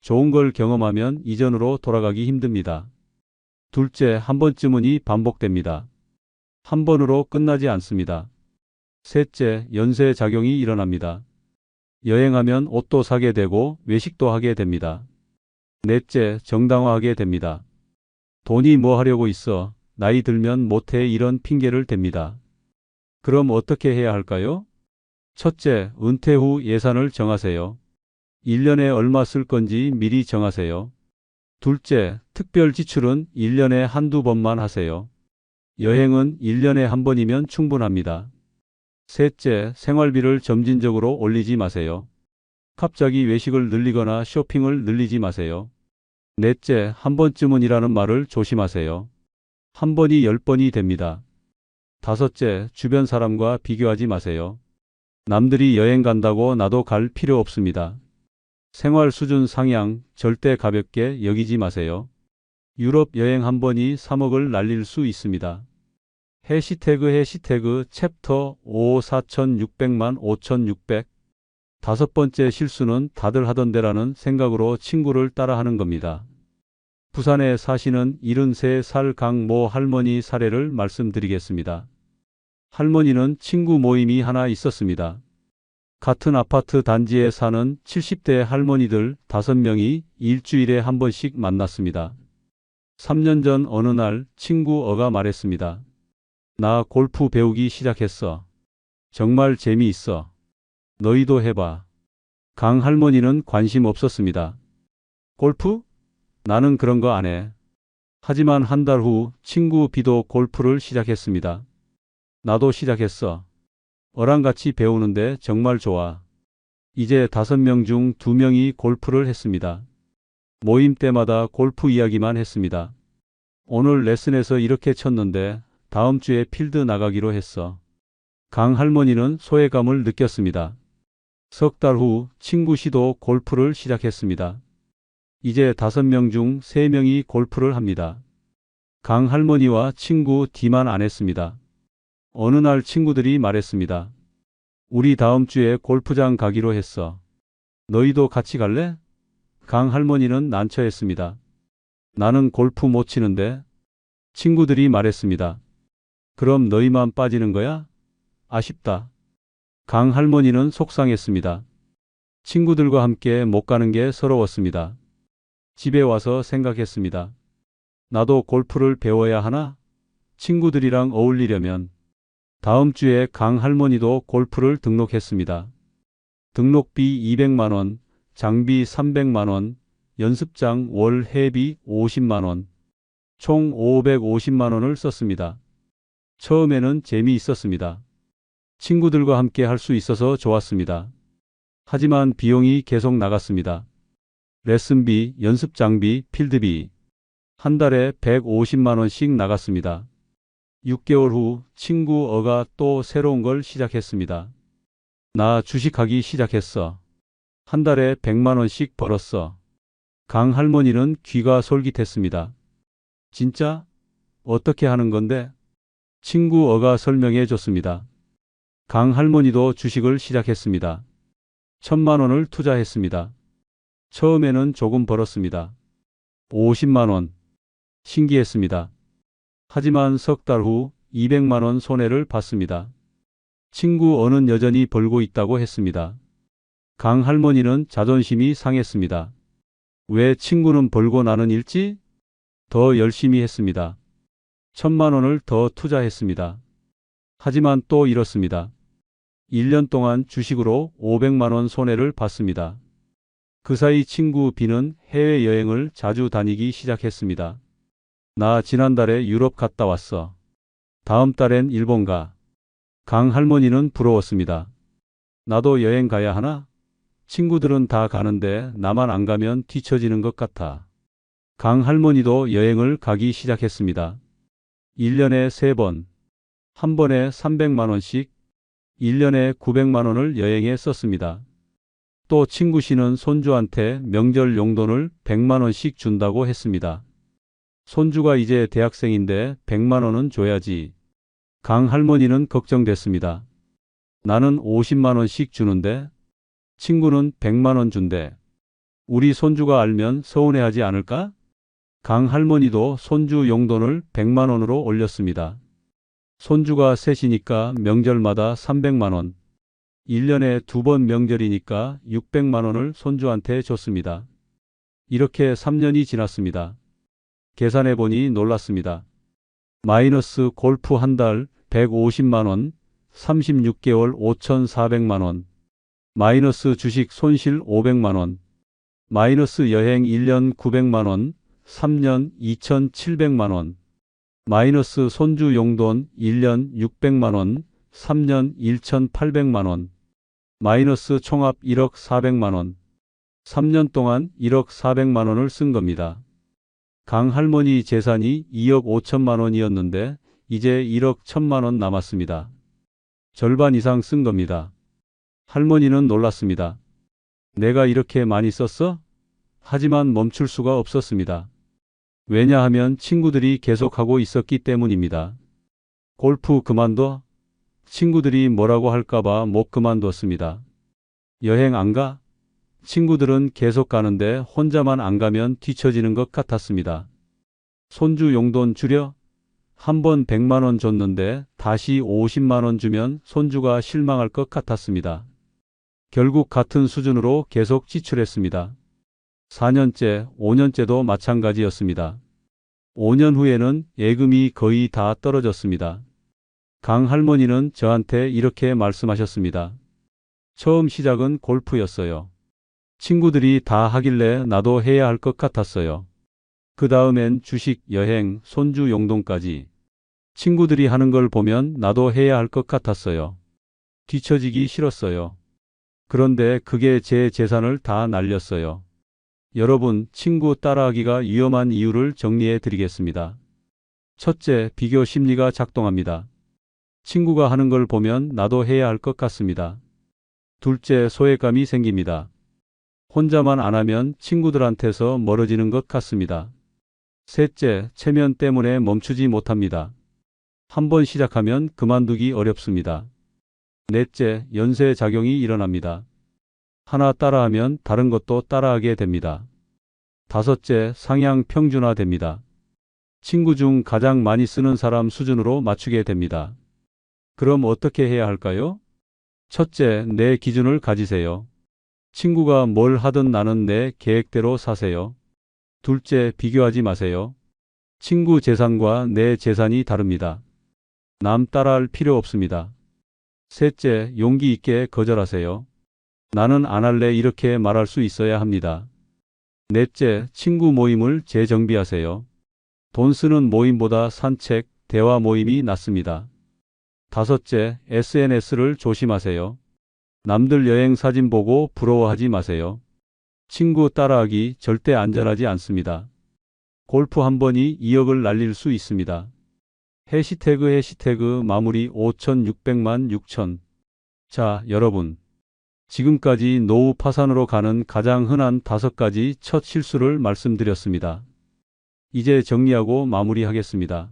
Speaker 1: 좋은 걸 경험하면 이전으로 돌아가기 힘듭니다. 둘째, 한 번쯤은이 반복됩니다. 한 번으로 끝나지 않습니다. 셋째, 연쇄작용이 일어납니다. 여행하면 옷도 사게 되고 외식도 하게 됩니다. 넷째, 정당화하게 됩니다. 돈이 뭐 하려고 있어? 나이 들면 못해 이런 핑계를 댑니다. 그럼 어떻게 해야 할까요? 첫째, 은퇴 후 예산을 정하세요. 1년에 얼마 쓸 건지 미리 정하세요. 둘째, 특별 지출은 1년에 한두 번만 하세요. 여행은 1년에 한 번이면 충분합니다. 셋째, 생활비를 점진적으로 올리지 마세요. 갑자기 외식을 늘리거나 쇼핑을 늘리지 마세요. 넷째, 한 번쯤은이라는 말을 조심하세요. 한 번이 10번이 됩니다. 다섯째, 주변 사람과 비교하지 마세요. 남들이 여행 간다고 나도 갈 필요 없습니다. 생활 수준 상향 절대 가볍게 여기지 마세요. 유럽 여행 한 번이 3억을 날릴 수 있습니다. 해시태그 챕터 5 4600만 5600 다섯 번째 실수는 다들 하던데라는 생각으로 친구를 따라하는 겁니다. 부산에 사시는 73살 강모 할머니 사례를 말씀드리겠습니다. 할머니는 친구 모임이 하나 있었습니다. 같은 아파트 단지에 사는 70대 할머니들 5명이 일주일에 한 번씩 만났습니다. 3년 전 어느 날 친구 어가 말했습니다. 나 골프 배우기 시작했어. 정말 재미있어. 너희도 해봐. 강 할머니는 관심 없었습니다. 골프? 나는 그런 거 안 해. 하지만 한 달 후 친구 B도 골프를 시작했습니다. 나도 시작했어. 어랑 같이 배우는데 정말 좋아. 이제 5명 중 2명이 골프를 했습니다. 모임 때마다 골프 이야기만 했습니다. 오늘 레슨에서 이렇게 쳤는데 다음 주에 필드 나가기로 했어. 강 할머니는 소외감을 느꼈습니다. 석 달 후 친구 C도 골프를 시작했습니다. 이제 5명 중 3명이 골프를 합니다. 강 할머니와 친구 D만 안 했습니다. 어느 날 친구들이 말했습니다. 우리 다음 주에 골프장 가기로 했어. 너희도 같이 갈래? 강 할머니는 난처했습니다. 나는 골프 못 치는데. 친구들이 말했습니다. 그럼 너희만 빠지는 거야? 아쉽다. 강 할머니는 속상했습니다. 친구들과 함께 못 가는 게 서러웠습니다. 집에 와서 생각했습니다. 나도 골프를 배워야 하나? 친구들이랑 어울리려면. 다음 주에 강 할머니도 골프를 등록했습니다. 등록비 200만 원, 장비 300만 원, 연습장 월 회비 50만 원, 총 550만 원을 썼습니다. 처음에는 재미있었습니다. 친구들과 함께 할 수 있어서 좋았습니다. 하지만 비용이 계속 나갔습니다. 레슨비, 연습 장비, 필드비. 한 달에 150만 원씩 나갔습니다. 6개월 후 친구 어가 또 새로운 걸 시작했습니다. 나 주식하기 시작했어. 한 달에 100만 원씩 벌었어. 강 할머니는 귀가 솔깃했습니다. 진짜? 어떻게 하는 건데? 친구 어가 설명해 줬습니다. 강 할머니도 주식을 시작했습니다. 1,000만 원을 투자했습니다. 처음에는 조금 벌었습니다. 50만 원. 신기했습니다. 하지만 석 달 후 200만 원 손해를 봤습니다. 친구 어는 여전히 벌고 있다고 했습니다. 강 할머니는 자존심이 상했습니다. 왜 친구는 벌고 나는 잃지? 더 열심히 했습니다. 1,000만 원을 더 투자했습니다. 하지만 또 잃었습니다. 1년 동안 주식으로 500만 원 손해를 봤습니다. 그 사이 친구 B는 해외여행을 자주 다니기 시작했습니다. 나 지난달에 유럽 갔다 왔어. 다음 달엔 일본 가. 강 할머니는 부러웠습니다. 나도 여행 가야 하나? 친구들은 다 가는데 나만 안 가면 뒤처지는 것 같아. 강 할머니도 여행을 가기 시작했습니다. 1년에 3번, 한 번에 300만 원씩, 1년에 900만 원을 여행에 썼습니다. 또 친구 씨는 손주한테 명절 용돈을 100만 원씩 준다고 했습니다. 손주가 이제 대학생인데 100만 원은 줘야지. 강 할머니는 걱정됐습니다. 나는 50만 원씩 주는데 친구는 100만 원 준대. 우리 손주가 알면 서운해하지 않을까? 강 할머니도 손주 용돈을 100만 원으로 올렸습니다. 손주가 셋이니까 명절마다 300만 원. 1년에 2번 명절이니까 600만 원을 손주한테 줬습니다. 이렇게 3년이 지났습니다. 계산해 보니 놀랐습니다. 마이너스 골프 한 달 150만 원, 36개월 5,400만 원. 마이너스 주식 손실 500만 원. 마이너스 여행 1년 900만 원, 3년 2,700만 원. 마이너스 손주 용돈 1년 600만 원, 3년 1,800만 원. 마이너스 총합 1억 400만 원. 3년 동안 1억 400만 원을 쓴 겁니다. 강 할머니 재산이 2억 5천만 원이었는데 이제 1억 1천만 원 남았습니다. 절반 이상 쓴 겁니다. 할머니는 놀랐습니다. 내가 이렇게 많이 썼어? 하지만 멈출 수가 없었습니다. 왜냐하면 친구들이 계속하고 있었기 때문입니다. 골프 그만둬? 친구들이 뭐라고 할까봐 못 그만뒀습니다. 여행 안 가? 친구들은 계속 가는데 혼자만 안 가면 뒤처지는 것 같았습니다. 손주 용돈 줄여? 한 번 100만 원 줬는데 다시 50만 원 주면 손주가 실망할 것 같았습니다. 결국 같은 수준으로 계속 지출했습니다. 4년째, 5년째도 마찬가지였습니다. 5년 후에는 예금이 거의 다 떨어졌습니다. 강 할머니는 저한테 이렇게 말씀하셨습니다. 처음 시작은 골프였어요. 친구들이 다 하길래 나도 해야 할 것 같았어요. 그 다음엔 주식, 여행, 손주 용돈까지. 친구들이 하는 걸 보면 나도 해야 할 것 같았어요. 뒤처지기 싫었어요. 그런데 그게 제 재산을 다 날렸어요. 여러분, 친구 따라하기가 위험한 이유를 정리해 드리겠습니다. 첫째, 비교 심리가 작동합니다. 친구가 하는 걸 보면 나도 해야 할 것 같습니다. 둘째, 소외감이 생깁니다. 혼자만 안 하면 친구들한테서 멀어지는 것 같습니다. 셋째, 체면 때문에 멈추지 못합니다. 한번 시작하면 그만두기 어렵습니다. 넷째, 연쇄작용이 일어납니다. 하나 따라하면 다른 것도 따라하게 됩니다. 다섯째, 상향 평준화됩니다. 친구 중 가장 많이 쓰는 사람 수준으로 맞추게 됩니다. 그럼 어떻게 해야 할까요? 첫째, 내 기준을 가지세요. 친구가 뭘 하든 나는 내 계획대로 사세요. 둘째, 비교하지 마세요. 친구 재산과 내 재산이 다릅니다. 남 따라할 필요 없습니다. 셋째, 용기 있게 거절하세요. 나는 안 할래 이렇게 말할 수 있어야 합니다. 넷째, 친구 모임을 재정비하세요. 돈 쓰는 모임보다 산책, 대화 모임이 낫습니다. 다섯째, SNS를 조심하세요. 남들 여행 사진 보고 부러워하지 마세요. 친구 따라하기 절대 안전하지 않습니다. 골프 한 번이 2억을 날릴 수 있습니다. 해시태그 마무리 5600만 6000. 자, 여러분. 지금까지 노후 파산으로 가는 가장 흔한 5가지 첫 실수를 말씀드렸습니다. 이제 정리하고 마무리하겠습니다.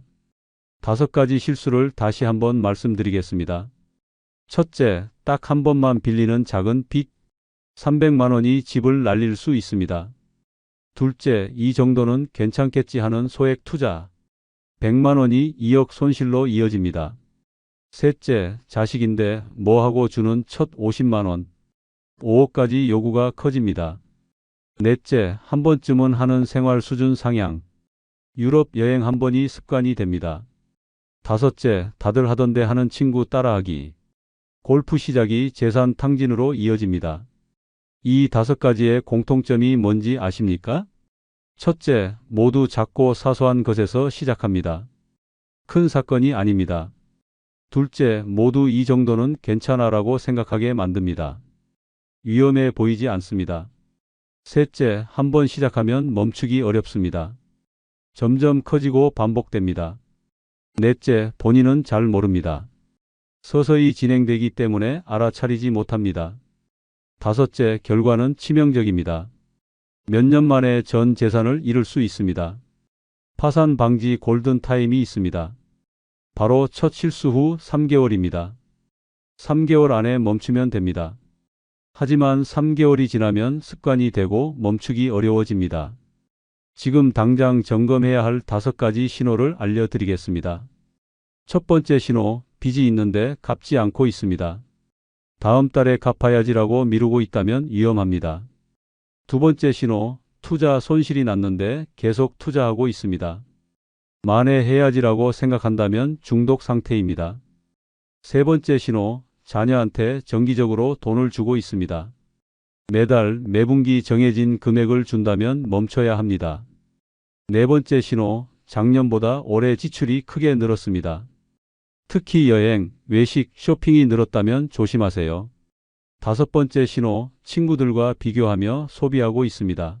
Speaker 1: 5가지 실수를 다시 한번 말씀드리겠습니다. 첫째, 딱 한 번만 빌리는 작은 빚. 300만 원이 집을 날릴 수 있습니다. 둘째, 이 정도는 괜찮겠지 하는 소액 투자. 100만 원이 2억 손실로 이어집니다. 셋째, 자식인데 뭐하고 주는 첫 50만 원. 5억까지 요구가 커집니다. 넷째, 한 번쯤은 하는 생활 수준 상향. 유럽 여행 한 번이 습관이 됩니다. 다섯째, 다들 하던데 하는 친구 따라하기. 골프 시작이 재산 탕진으로 이어집니다. 이 5가지의 공통점이 뭔지 아십니까? 첫째, 모두 작고 사소한 것에서 시작합니다. 큰 사건이 아닙니다. 둘째, 모두 이 정도는 괜찮아라고 생각하게 만듭니다. 위험해 보이지 않습니다. 셋째, 한번 시작하면 멈추기 어렵습니다. 점점 커지고 반복됩니다. 넷째, 본인은 잘 모릅니다. 서서히 진행되기 때문에 알아차리지 못합니다. 다섯째, 결과는 치명적입니다. 몇 년 만에 전 재산을 잃을 수 있습니다. 파산 방지 골든타임이 있습니다. 바로 첫 실수 후 3개월입니다. 3개월 안에 멈추면 됩니다. 하지만 3개월이 지나면 습관이 되고 멈추기 어려워집니다. 지금 당장 점검해야 할 5가지 신호를 알려드리겠습니다. 첫 번째 신호, 빚이 있는데 갚지 않고 있습니다. 다음 달에 갚아야지라고 미루고 있다면 위험합니다. 두 번째 신호, 투자 손실이 났는데 계속 투자하고 있습니다. 만회해야지라고 생각한다면 중독 상태입니다. 세 번째 신호, 자녀한테 정기적으로 돈을 주고 있습니다. 매달, 매분기 정해진 금액을 준다면 멈춰야 합니다. 네 번째 신호, 작년보다 올해 지출이 크게 늘었습니다. 특히 여행, 외식, 쇼핑이 늘었다면 조심하세요. 다섯 번째 신호, 친구들과 비교하며 소비하고 있습니다.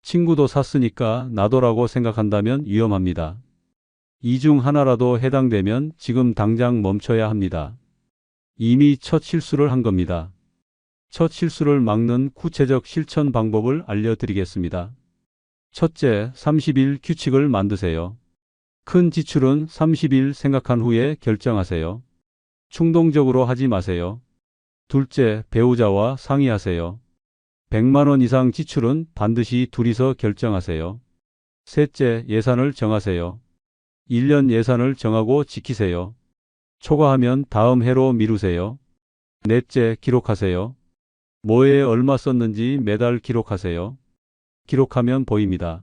Speaker 1: 친구도 샀으니까 나도라고 생각한다면 위험합니다. 이 중 하나라도 해당되면 지금 당장 멈춰야 합니다. 이미 첫 실수를 한 겁니다. 첫 실수를 막는 구체적 실천 방법을 알려드리겠습니다. 첫째, 30일 규칙을 만드세요. 큰 지출은 30일 생각한 후에 결정하세요. 충동적으로 하지 마세요. 둘째, 배우자와 상의하세요. 100만 원 이상 지출은 반드시 둘이서 결정하세요. 셋째, 예산을 정하세요. 1년 예산을 정하고 지키세요. 초과하면 다음 해로 미루세요. 넷째, 기록하세요. 뭐에 얼마 썼는지 매달 기록하세요. 기록하면 보입니다.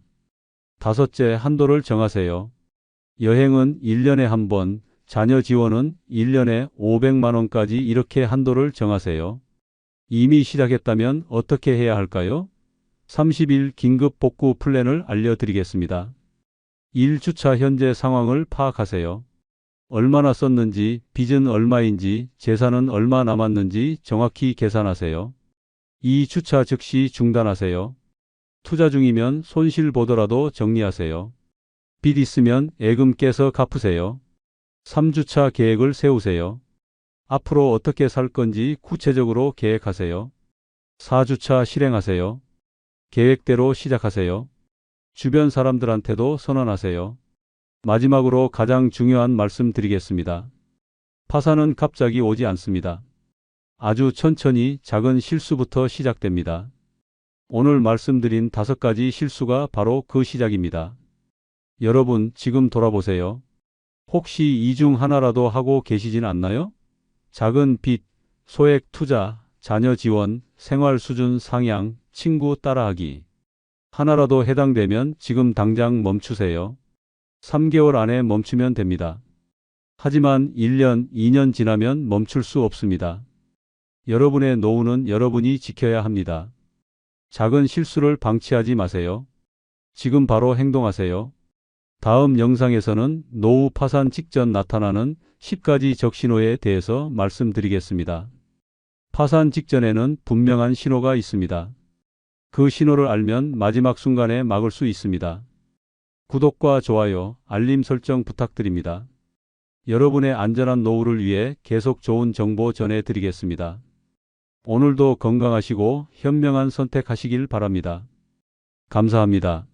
Speaker 1: 다섯째, 한도를 정하세요. 여행은 1년에 한 번, 자녀 지원은 1년에 500만 원까지 이렇게 한도를 정하세요. 이미 시작했다면 어떻게 해야 할까요? 30일 긴급 복구 플랜을 알려드리겠습니다. 1주차 현재 상황을 파악하세요. 얼마나 썼는지, 빚은 얼마인지, 재산은 얼마 남았는지 정확히 계산하세요. 2주차 즉시 중단하세요. 투자 중이면 손실 보더라도 정리하세요. 빚 있으면 예금 깨서 갚으세요. 3주차 계획을 세우세요. 앞으로 어떻게 살 건지 구체적으로 계획하세요. 4주차 실행하세요. 계획대로 시작하세요. 주변 사람들한테도 선언하세요. 마지막으로 가장 중요한 말씀 드리겠습니다. 파산은 갑자기 오지 않습니다. 아주 천천히 작은 실수부터 시작됩니다. 오늘 말씀드린 5가지 실수가 바로 그 시작입니다. 여러분, 지금 돌아보세요. 혹시 이 중 하나라도 하고 계시진 않나요? 작은 빚, 소액 투자, 자녀 지원, 생활 수준 상향, 친구 따라하기. 하나라도 해당되면 지금 당장 멈추세요. 3개월 안에 멈추면 됩니다. 하지만 1년, 2년 지나면 멈출 수 없습니다. 여러분의 노후는 여러분이 지켜야 합니다. 작은 실수를 방치하지 마세요. 지금 바로 행동하세요. 다음 영상에서는 노후 파산 직전 나타나는 10가지 적신호에 대해서 말씀드리겠습니다. 파산 직전에는 분명한 신호가 있습니다. 그 신호를 알면 마지막 순간에 막을 수 있습니다. 구독과 좋아요, 알림 설정 부탁드립니다. 여러분의 안전한 노후를 위해 계속 좋은 정보 전해드리겠습니다. 오늘도 건강하시고 현명한 선택하시길 바랍니다. 감사합니다.